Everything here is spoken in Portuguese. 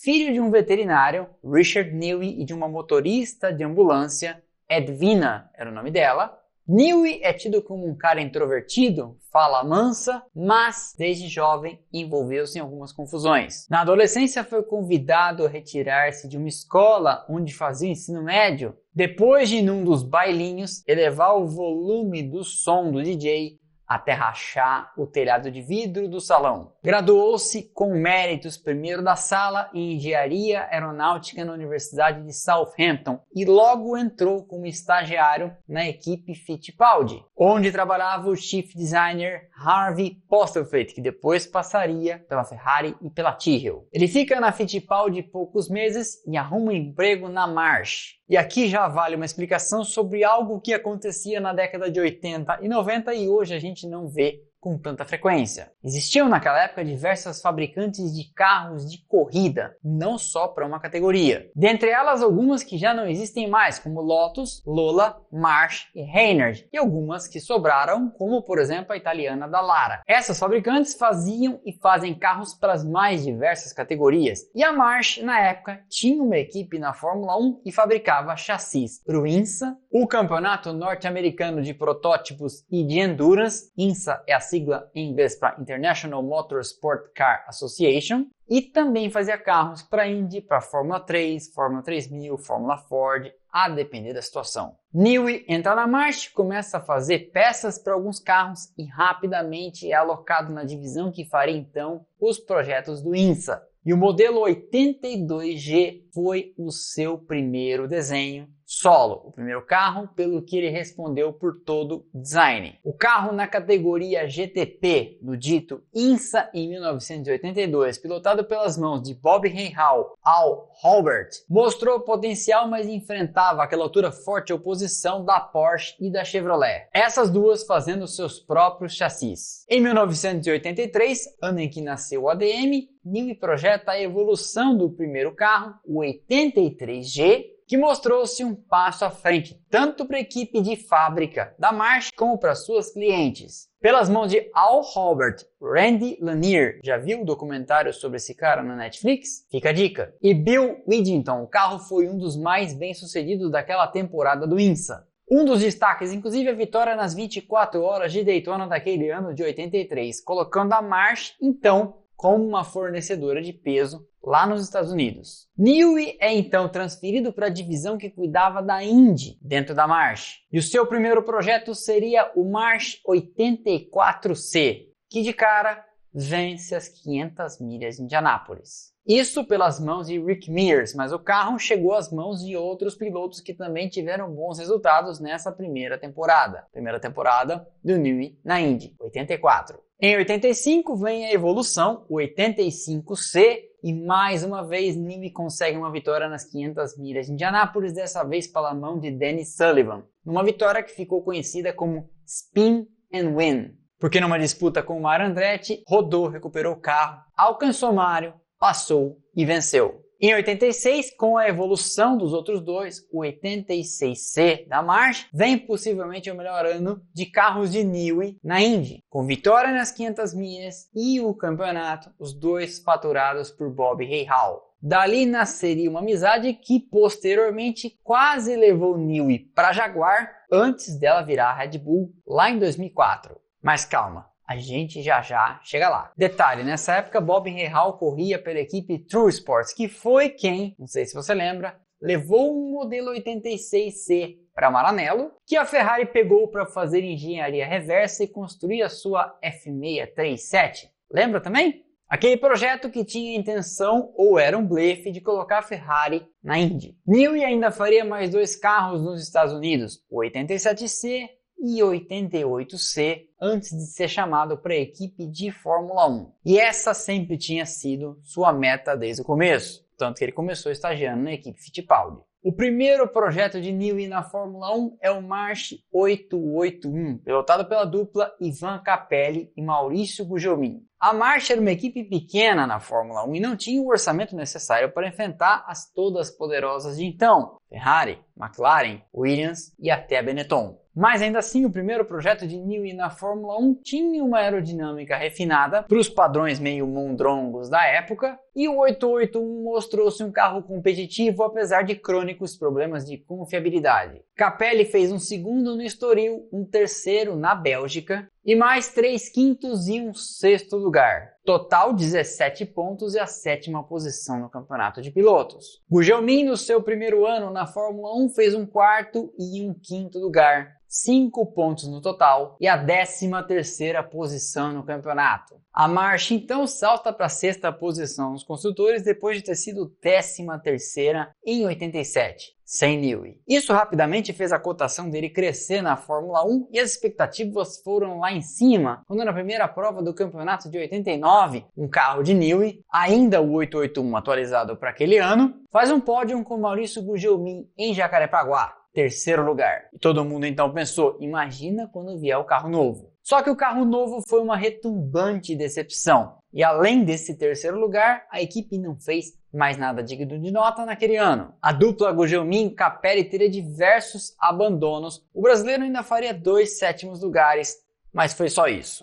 filho de um veterinário, Richard Newey, e de uma motorista de ambulância, Edwina era o nome dela. Newey é tido como um cara introvertido, fala mansa, mas desde jovem envolveu-se em algumas confusões. Na adolescência foi convidado a retirar-se de uma escola onde fazia ensino médio, depois de, num dos bailinhos, elevar o volume do som do DJ até rachar o telhado de vidro do salão. Graduou-se com méritos primeiro da sala em engenharia aeronáutica na Universidade de Southampton e logo entrou como estagiário na equipe Fittipaldi, onde trabalhava o chief designer Harvey Postlethwaite, que depois passaria pela Ferrari e pela Tyrrell. Ele fica na Fittipaldi poucos meses e arruma um emprego na Marsh. E aqui já vale uma explicação sobre algo que acontecia na década de 80 e 90 e hoje a gente não vê com tanta frequência. Existiam naquela época diversas fabricantes de carros de corrida, não só para uma categoria. Dentre elas, algumas que já não existem mais, como Lotus, Lola, March e Reynard, e algumas que sobraram, como por exemplo a italiana Dallara. Essas fabricantes faziam e fazem carros para as mais diversas categorias, e a March, na época, tinha uma equipe na Fórmula 1 e fabricava chassis para o INSA, o Campeonato Norte-Americano de Protótipos e de Endurance. INSA é a sigla em inglês para International Motorsport Car Association, e também fazia carros para Indy, para Fórmula 3, Fórmula 3000, Fórmula Ford, a depender da situação. Newey entra na March, começa a fazer peças para alguns carros e rapidamente é alocado na divisão que faria então os projetos do INSA. E o modelo 82G foi o seu primeiro desenho solo, o primeiro carro pelo que ele respondeu por todo o design. O carro na categoria GTP, no dito INSA em 1982, pilotado pelas mãos de Bob Rahal, Al Halbert, mostrou potencial, mas enfrentava àquela altura forte oposição da Porsche e da Chevrolet, essas duas fazendo seus próprios chassis. Em 1983, ano em que nasceu o ADM, Newey projeta a evolução do primeiro carro, o 83G, que mostrou-se um passo à frente, tanto para a equipe de fábrica da March como para suas clientes. Pelas mãos de Al Halbert, Randy Lanier, já viu o documentário sobre esse cara na Netflix? Fica a dica. E Bill Whittington, o carro foi um dos mais bem-sucedidos daquela temporada do INSA. Um dos destaques, inclusive, a vitória nas 24 horas de Daytona daquele ano de 83, colocando a March, então, como uma fornecedora de peso lá nos Estados Unidos. Newey é então transferido para a divisão que cuidava da Indy dentro da March. E o seu primeiro projeto seria o March 84C, que de cara vence as 500 milhas de Indianápolis. Isso pelas mãos de Rick Mears, mas o carro chegou às mãos de outros pilotos que também tiveram bons resultados nessa primeira temporada. Primeira temporada do Newey na Indy, 84. Em 85 vem a evolução, o 85C, e mais uma vez Newey consegue uma vitória nas 500 milhas de Indianápolis, dessa vez pela mão de Danny Sullivan, numa vitória que ficou conhecida como Spin and Win, porque numa disputa com o Mario Andretti, rodou, recuperou o carro, alcançou Mario, passou e venceu. Em 86, com a evolução dos outros dois, o 86C da March vem possivelmente o melhor ano de carros de Newey na Indy, com vitória nas 500 milhas e o campeonato, os dois faturados por Bob Rahal. Dali nasceria uma amizade que posteriormente quase levou Newey para Jaguar antes dela virar Red Bull lá em 2004. Mas calma, a gente já chega lá. Detalhe, nessa época Bob Rahal corria pela equipe True Sports, que foi quem, não sei se você lembra, levou um modelo 86C para Maranello, que a Ferrari pegou para fazer engenharia reversa e construir a sua F637. Lembra também? Aquele projeto que tinha a intenção, ou era um blefe, de colocar a Ferrari na Indy. Newey ainda faria mais dois carros nos Estados Unidos, o 87C e 88C, antes de ser chamado para a equipe de Fórmula 1. E essa sempre tinha sido sua meta desde o começo, tanto que ele começou estagiando na equipe Fittipaldi. O primeiro projeto de Newey na Fórmula 1 é o March 881, pilotado pela dupla Ivan Capelli e Maurício Gugelmin. A March era uma equipe pequena na Fórmula 1 e não tinha o orçamento necessário para enfrentar as todas poderosas de então, Ferrari, McLaren, Williams e até a Benetton. Mas ainda assim, o primeiro projeto de Newey na Fórmula 1 tinha uma aerodinâmica refinada para os padrões meio mondrongos da época, e o 881 mostrou-se um carro competitivo apesar de crônicos problemas de confiabilidade. Capelli fez um segundo no Estoril, um terceiro na Bélgica e mais 3 quintos e um sexto lugar. Total 17 pontos e a 7ª posição no campeonato de pilotos. Gugelmin, no seu primeiro ano na Fórmula 1, fez um quarto e um quinto lugar. 5 pontos no total e a 13ª posição no campeonato. A marcha então salta para a 6ª posição nos construtores depois de ter sido 13ª em 87, sem Newey. Isso rapidamente fez a cotação dele crescer na Fórmula 1 e as expectativas foram lá em cima, quando na primeira prova do campeonato de 89, um carro de Newey, ainda o 881 atualizado para aquele ano, faz um pódio com Maurício Gugelmin em Jacarepaguá. Terceiro lugar. E todo mundo então pensou, imagina quando vier o carro novo. Só que o carro novo foi uma retumbante decepção. E além desse terceiro lugar, a equipe não fez mais nada digno de nota naquele ano. A dupla Gugelmin-Capelli teria diversos abandonos. O brasileiro ainda faria 2 sétimos lugares, mas foi só isso.